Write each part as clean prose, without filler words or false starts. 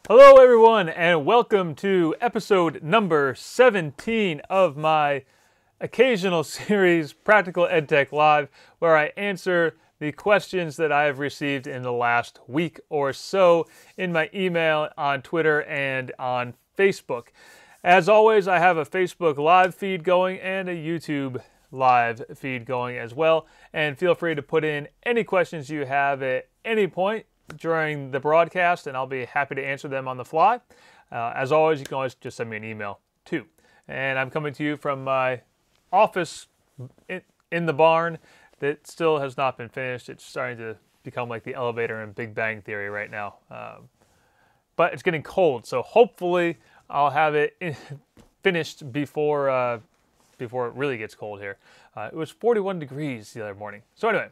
Hello everyone and welcome to episode number 17 of my occasional series Practical EdTech Live, where I answer the questions that I have received in the last week or so in my email, on Twitter, and on Facebook. As always, I have a Facebook live feed going and a YouTube live feed going as well, and feel free to put in any questions you have at any point during the broadcast, and I'll be happy to answer them on the fly. As always, you can always just send me an email too. And I'm coming to you from my office in the barn that still has not been finished. It's starting to become like the elevator in Big Bang Theory right now. But it's getting cold, so hopefully I'll have it finished before it really gets cold here. It was 41 degrees the other morning. So anyway,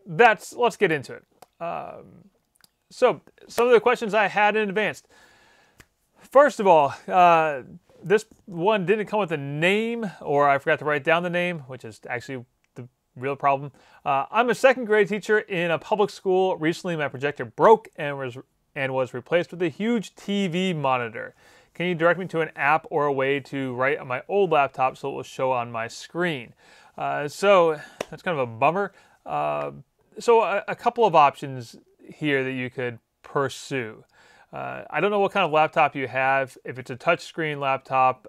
let's get into it. So some of the questions I had in advance. First of all, this one didn't come with a name, or I forgot to write down the name, which is actually the real problem. I'm a second grade teacher in a public school. Recently, my projector broke and was replaced with a huge TV monitor. Can you direct me to an app or a way to write on my old laptop so it will show on my screen? So that's kind of a bummer. So a couple of options here that you could pursue. I don't know what kind of laptop you have. If it's a touchscreen laptop,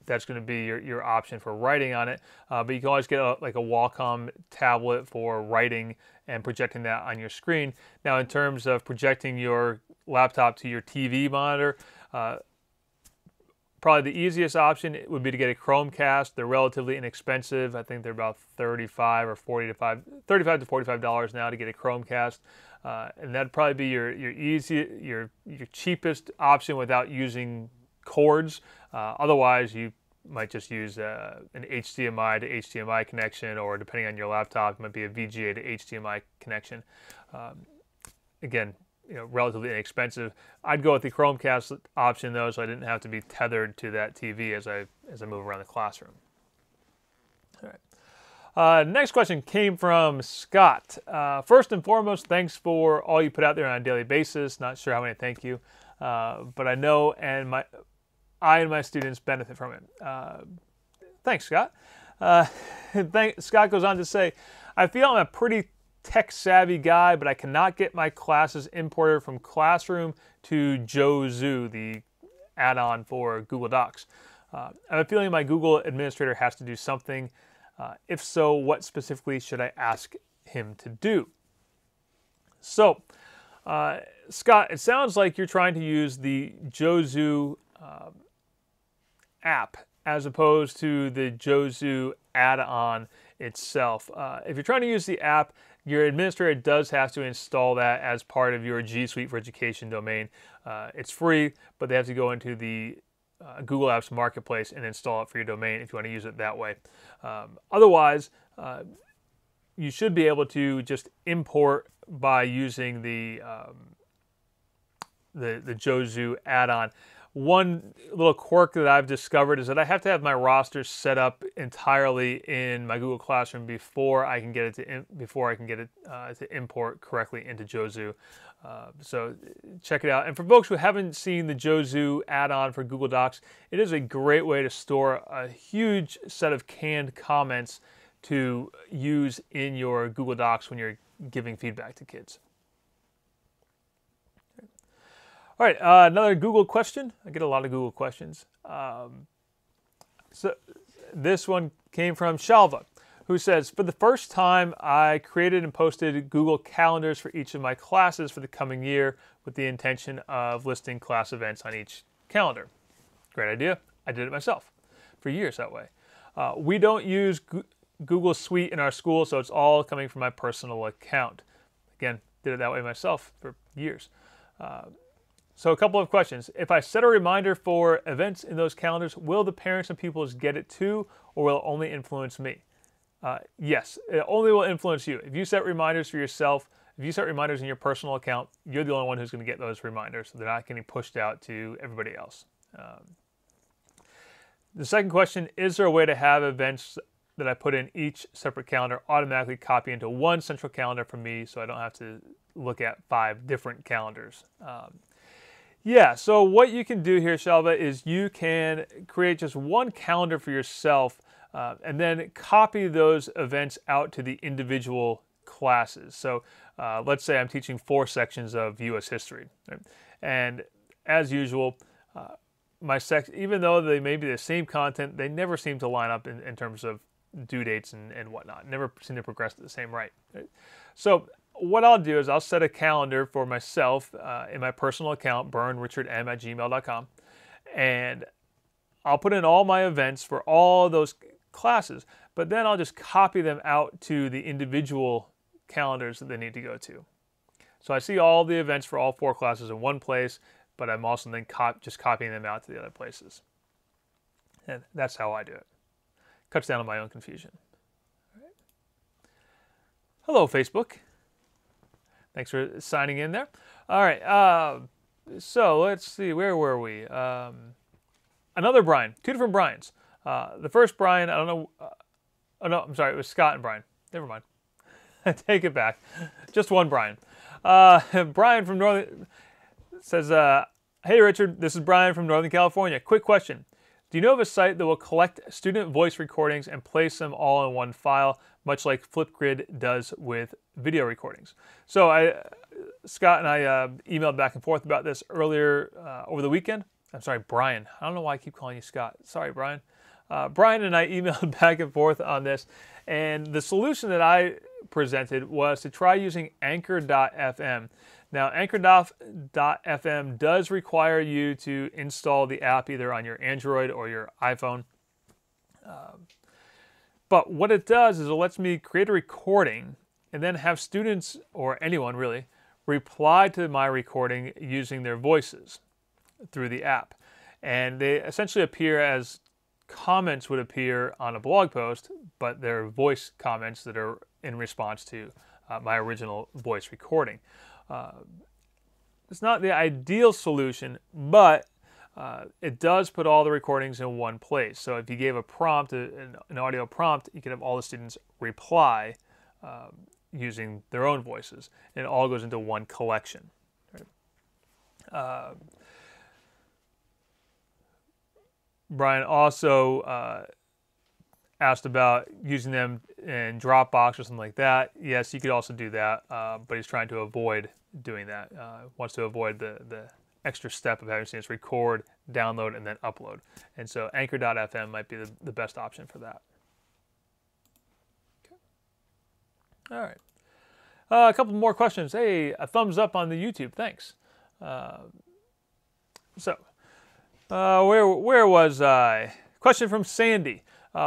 that's going to be your option for writing on it. But you can always get a Wacom tablet for writing and projecting that on your screen. Now, in terms of projecting your laptop to your TV monitor, probably the easiest option would be to get a Chromecast. They're relatively inexpensive. I think they're about $35 to $45 now to get a Chromecast, and that'd probably be your cheapest option without using cords. Otherwise, you might just use an HDMI to HDMI connection, or depending on your laptop, it might be a VGA to HDMI connection. Again, relatively inexpensive. I'd go with the Chromecast option though, so I didn't have to be tethered to that TV as I move around the classroom. All right. Next question came from Scott. First and foremost, thanks for all you put out there on a daily basis. Not sure how many thank you, but I know I and my students benefit from it. Thanks, Scott. Scott goes on to say, I feel I'm a pretty tech-savvy guy, but I cannot get my classes imported from Classroom to Jozu, the add-on for Google Docs. I have a feeling my Google administrator has to do something. If so, what specifically should I ask him to do? So, Scott, it sounds like you're trying to use the Jozu app as opposed to the Jozu add-on itself. If you're trying to use the app, your administrator does have to install that as part of your G Suite for Education domain. It's free, but they have to go into the Google Apps Marketplace and install it for your domain if you want to use it that way. Otherwise, you should be able to just import by using the Jozu add-on. One little quirk that I've discovered is that I have to have my roster set up entirely in my Google Classroom before I can get it to import correctly into Jozu. So check it out. And for folks who haven't seen the Jozu add-on for Google Docs, it is a great way to store a huge set of canned comments to use in your Google Docs when you're giving feedback to kids. All right, another Google question. I get a lot of Google questions. So this one came from Shalva, who says, for the first time, I created and posted Google calendars for each of my classes for the coming year with the intention of listing class events on each calendar. Great idea. I did it myself for years that way. We don't use Google Suite in our school, so it's all coming from my personal account. Again, did it that way myself for years. So a couple of questions. If I set a reminder for events in those calendars, will the parents and pupils get it too, or will it only influence me? Yes, it only will influence you. If you set reminders for yourself, if you set reminders in your personal account, you're the only one who's going to get those reminders. So they're not getting pushed out to everybody else. The second question, is there a way to have events that I put in each separate calendar automatically copy into one central calendar for me so I don't have to look at 5 different calendars. Yeah, so what you can do here, Shelva, is you can create just one calendar for yourself and then copy those events out to the individual classes. So let's say I'm teaching 4 sections of U.S. history. Right? And as usual, even though they may be the same content, they never seem to line up in terms of due dates and whatnot. Never seem to progress at the same rate. Right? So what I'll do is I'll set a calendar for myself in my personal account, byrnrichardm@gmail.com, and I'll put in all my events for all those classes, but then I'll just copy them out to the individual calendars that they need to go to. So I see all the events for all 4 classes in one place, but I'm also then just copying them out to the other places. And that's how I do it. Cuts down on my own confusion. All right. Hello, Facebook. Thanks for signing in there. All right, so let's see, where were we? Another Brian, 2 different Brians. The first Brian, I don't know, oh no, I'm sorry, it was Scott and Brian. Never mind. I take it back. Just one Brian. Brian from Northern says, hey Richard, this is Brian from Northern California. Quick question. Do you know of a site that will collect student voice recordings and place them all in one file, much like Flipgrid does with video recordings? So Scott and I emailed back and forth about this earlier over the weekend. I'm sorry, Brian. I don't know why I keep calling you Scott. Sorry, Brian. Brian and I emailed back and forth on this, and the solution that I presented was to try using Anchor.fm. Now, Anchor.fm does require you to install the app either on your Android or your iPhone. But what it does is it lets me create a recording and then have students, or anyone really, reply to my recording using their voices through the app. And they essentially appear as comments would appear on a blog post, but they're voice comments that are in response to my original voice recording. It's not the ideal solution, but it does put all the recordings in one place. So if you gave a prompt, an audio prompt, you could have all the students reply using their own voices, and it all goes into one collection. Right? Brian also asked about using them in Dropbox or something like that. Yes, you could also do that, but he's trying to avoid doing that. Wants to avoid the extra step of having students record, download, and then upload. And so Anchor.fm might be the best option for that. Okay. All right. A couple more questions. Hey, a thumbs up on the YouTube. Thanks. Where was I? Question from Sandy.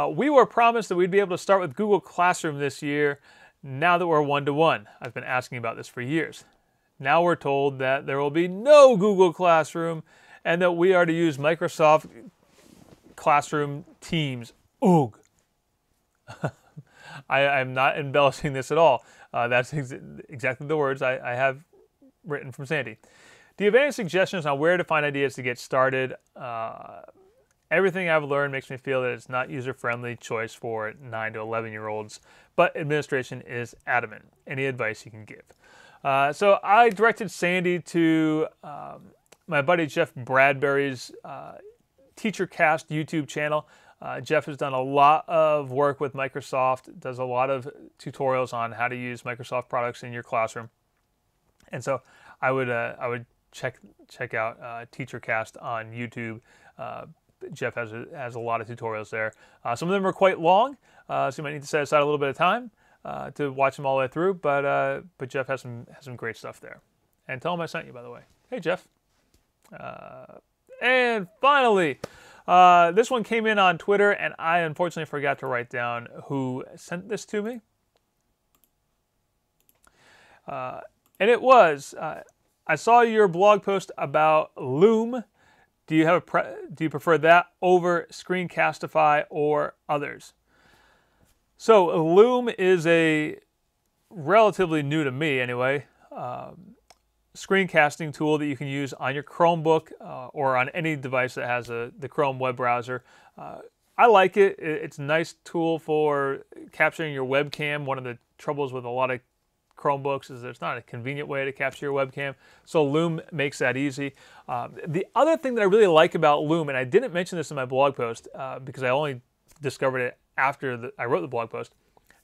We were promised that we'd be able to start with Google Classroom this year. Now that we're one-to-one, I've been asking about this for years. Now we're told that there will be no Google Classroom and that we are to use Microsoft Classroom Teams. Ugh. I'm not embellishing this at all. That's exactly the words I have written from Sandy. Do you have any suggestions on where to find ideas to get started? Everything I've learned makes me feel that it's not user-friendly choice for 9 to 11-year-olds, but administration is adamant. Any advice you can give? So I directed Sandy to my buddy Jeff Bradbury's TeacherCast YouTube channel. Jeff has done a lot of work with Microsoft, does a lot of tutorials on how to use Microsoft products in your classroom. And so I would check out TeacherCast on YouTube. Jeff has a lot of tutorials there. Some of them are quite long, so you might need to set aside a little bit of time to watch them all the way through. But Jeff has some great stuff there. And tell him I sent you, by the way. Hey, Jeff. And finally, this one came in on Twitter, and I unfortunately forgot to write down who sent this to me. And it was, I saw your blog post about Loom. Do you prefer that over Screencastify or others? So Loom is a relatively new to me anyway, screencasting tool that you can use on your Chromebook or on any device that has the Chrome web browser. I like it. It's a nice tool for capturing your webcam. One of the troubles with a lot of Chromebooks is there's not a convenient way to capture your webcam. So Loom makes that easy. The other thing that I really like about Loom, and I didn't mention this in my blog post because I only discovered it after I wrote the blog post,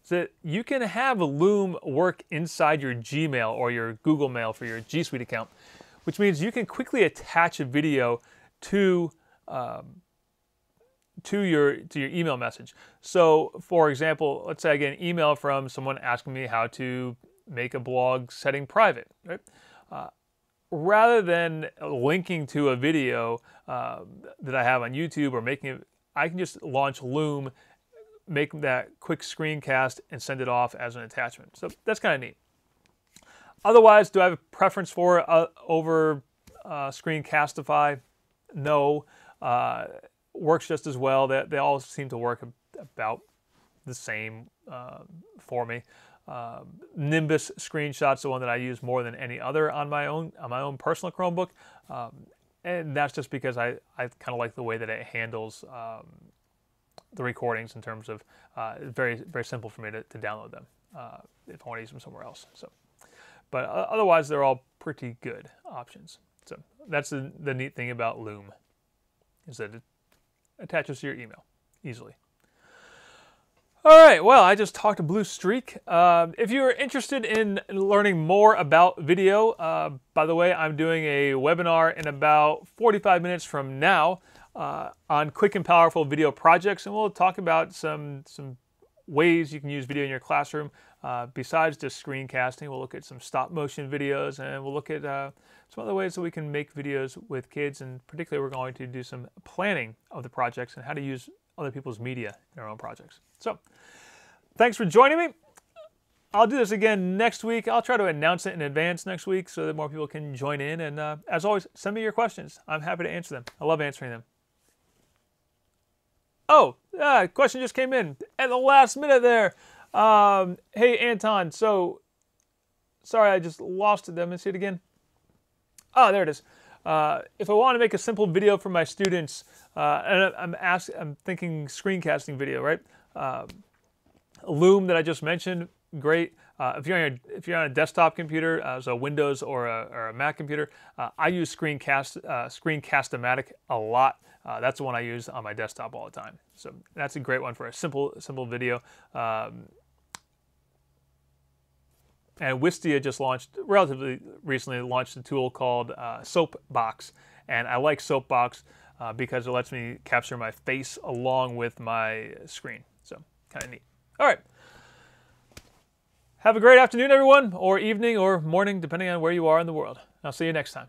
is that you can have Loom work inside your Gmail or your Google Mail for your G Suite account, which means you can quickly attach a video to your email message. So for example, let's say I get an email from someone asking me how to make a blog setting private, right? Rather than linking to a video that I have on YouTube or making it, I can just launch Loom, make that quick screencast and send it off as an attachment. So that's kind of neat. Otherwise, do I have a preference for over Screencastify? No. Works just as well. They all seem to work about the same for me. Nimbus Screenshot's the one that I use more than any other on my own personal Chromebook, and that's just because I kind of like the way that it handles the recordings in terms of very simple for me to download them if I want to use them somewhere else. So, but otherwise they're all pretty good options. So that's the neat thing about Loom, is that it attaches to your email easily. All right, well, I just talked to Blue Streak. If you're interested in learning more about video, by the way, I'm doing a webinar in about 45 minutes from now on quick and powerful video projects, and we'll talk about some ways you can use video in your classroom. Besides just screencasting, we'll look at some stop motion videos, and we'll look at some other ways that we can make videos with kids, and particularly we're going to do some planning of the projects and how to use other people's media in our own projects. So, thanks for joining me. I'll do this again next week. I'll try to announce it in advance next week so that more people can join in. And as always, send me your questions. I'm happy to answer them. I love answering them. Oh, question just came in at the last minute there. Hey, Anton. So, sorry, I just lost it. Let me see it again. Oh, there it is. If I want to make a simple video for my students, and I'm thinking screencasting video, right? Loom that I just mentioned, great. If you're on a desktop computer, so Windows or a Mac computer, I use Screencast-O-Matic a lot. That's the one I use on my desktop all the time. So that's a great one for a simple video. And Wistia just relatively recently launched a tool called Soapbox. And I like Soapbox because it lets me capture my face along with my screen. So kind of neat. All right. Have a great afternoon, everyone, or evening or morning, depending on where you are in the world. I'll see you next time.